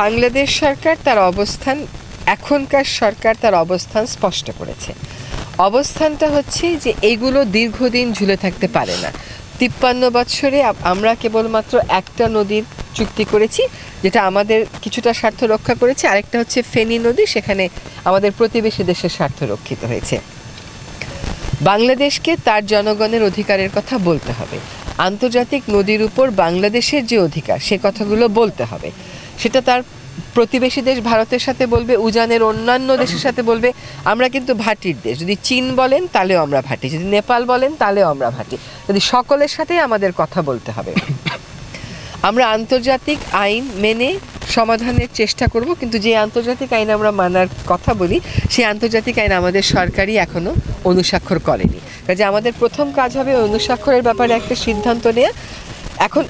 বাংলাদেশ সরকার তার অবস্থান, এখনকার সরকার তার অবস্থান স্পষ্ট করেছে। অবস্থানটা হচ্ছে যে এইগুলো দীর্ঘদিন ঝুলে থাকতে পারে না। 53 বৎসরে আমরা কেবলমাত্র একটা নদীর চুক্তি করেছি, যেটা আমাদের কিছুটা স্বার্থ রক্ষা করেছে। আরেকটা হচ্ছে ফেনী নদী, সেখানে আমাদের প্রতিবেশী দেশের স্বার্থ রক্ষিত হয়েছে। বাংলাদেশকে তার জনগণের অধিকারের কথা বলতে হবে। আন্তর্জাতিক নদীর উপর বাংলাদেশের যে অধিকার, সে কথাগুলো বলতে হবে। সেটা তার প্রতিবেশী দেশ ভারতের সাথে বলবে, উজানের অন্যান্য দেশের সাথে বলবে। আমরা কিন্তু ভাটির দেশ, যদি চীন বলেন তাহলেও আমরা ভাটি, যদি নেপাল বলেন তাহলেও আমরা ভাটি, যদি সকলের সাথেই আমাদের কথা বলতে হবে। আমরা আন্তর্জাতিক আইন মেনে সমাধানের চেষ্টা করব, কিন্তু যে আন্তর্জাতিক আইন আমরা মানার কথা বলি, সেই আন্তর্জাতিক আইন আমাদের সরকারই এখনও অনুস্বাক্ষর করেনি। কাজে আমাদের প্রথম কাজ হবে অনুস্বাক্ষরের ব্যাপারে একটা সিদ্ধান্ত নেওয়া। এখন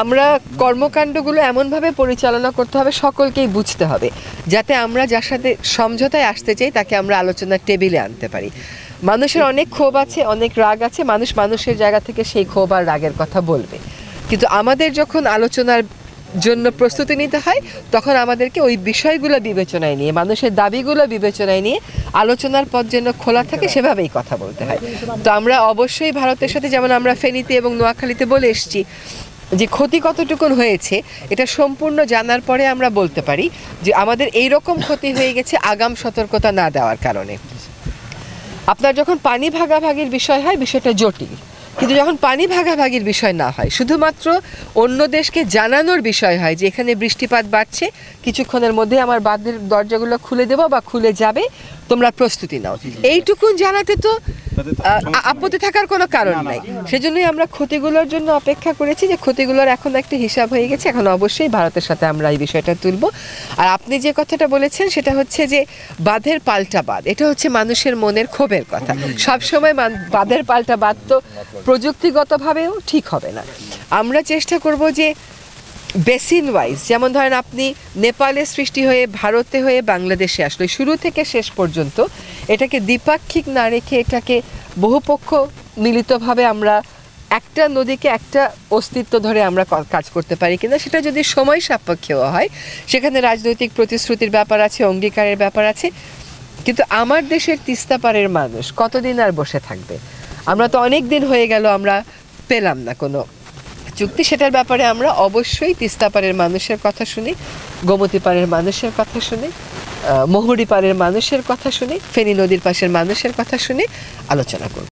আমরা কর্মকাণ্ডগুলো এমনভাবে পরিচালনা করতে হবে, সকলকেই বুঝতে হবে, যাতে আমরা যার সাথে সমঝোতায় আসতে চাই তাকে আমরা আলোচনার টেবিলে আনতে পারি। মানুষের অনেক ক্ষোভ আছে, অনেক রাগ আছে, মানুষ মানুষের জায়গা থেকে সেই ক্ষোভ আর রাগের কথা বলবে। কিন্তু আমাদের যখন আলোচনার জন্য প্রস্তুতি নিতে হয়, তখন আমাদেরকে ওই বিষয়গুলো বিবেচনায় নিয়ে, মানুষের দাবিগুলো বিবেচনায় নিয়ে আলোচনার পথ যেন খোলা থাকে, সেভাবেই কথা বলতে হয়। তো আমরা অবশ্যই ভারতের সাথে, যেমন আমরা ফেনীতে এবং নোয়াখালীতে বলে এসেছি যে ক্ষতি কতটুকুন হয়েছে, এটা সম্পূর্ণ জানার পরে আমরা বলতে পারি যে আমাদের এই রকম ক্ষতি হয়ে গেছে আগাম সতর্কতা না দেওয়ার কারণে। আপনার যখন পানি ভাগাভাগির বিষয় হয়, বিষয়টা জটিল, কিন্তু যখন পানি ভাগাভাগির বিষয় না হয়, শুধুমাত্র অন্য দেশকে জানানোর বিষয় হয় যে এখানে বৃষ্টিপাত বাড়ছে, কিছুক্ষণের মধ্যে আমার বাঁধের দরজাগুলো খুলে দেবো বা খুলে যাবে, তোমরা প্রস্তুতি নাও, এইটুকুন জানাতে তো আপত্তি থাকার কোনো কারণ নাই। সেজন্যই আমরা ক্ষতিগুলোর জন্য অপেক্ষা করেছি, যে ক্ষতিগুলোর এখন একটা হিসাব হয়ে গেছে, এখন অবশ্যই ভারতের সাথে আমরা এই বিষয়টা তুলব। আর আপনি যে কথাটা বলেছেন সেটা হচ্ছে যে বাঁধের পাল্টা বাঁধ, এটা হচ্ছে মানুষের মনের ক্ষোভের কথা। সবসময় বাঁধের পাল্টা বাঁধ তো প্রযুক্তিগতভাবেও ঠিক হবে না। আমরা চেষ্টা করব যে বেসিন ওয়াইজ, যেমন ধরেন আপনি নেপালে সৃষ্টি হয়ে ভারতে হয়ে বাংলাদেশে আসলে শুরু থেকে শেষ পর্যন্ত এটাকে দ্বিপাক্ষিক না রেখে এটাকে বহুপক্ষ মিলিতভাবে আমরা একটা নদীকে একটা অস্তিত্ব ধরে আমরা কাজ করতে পারি কিনা, সেটা যদি সময় সাপেক্ষেও হয়, সেখানে রাজনৈতিক প্রতিশ্রুতির ব্যাপার আছে, অঙ্গীকারের ব্যাপার আছে। কিন্তু আমার দেশের তিস্তা পারের মানুষ কতদিন আর বসে থাকবে? আমরা তো অনেক দিন হয়ে গেল আমরা পেলাম না কোনো চুক্তি। সেটার ব্যাপারে আমরা অবশ্যই তিস্তা পারের মানুষের কথা শুনি, গোমতী পারের মানুষের কথা শুনি, মহুরী পারের মানুষের কথা শুনি, ফেনী নদীর পাশের মানুষের কথা শুনে আলোচনা করব।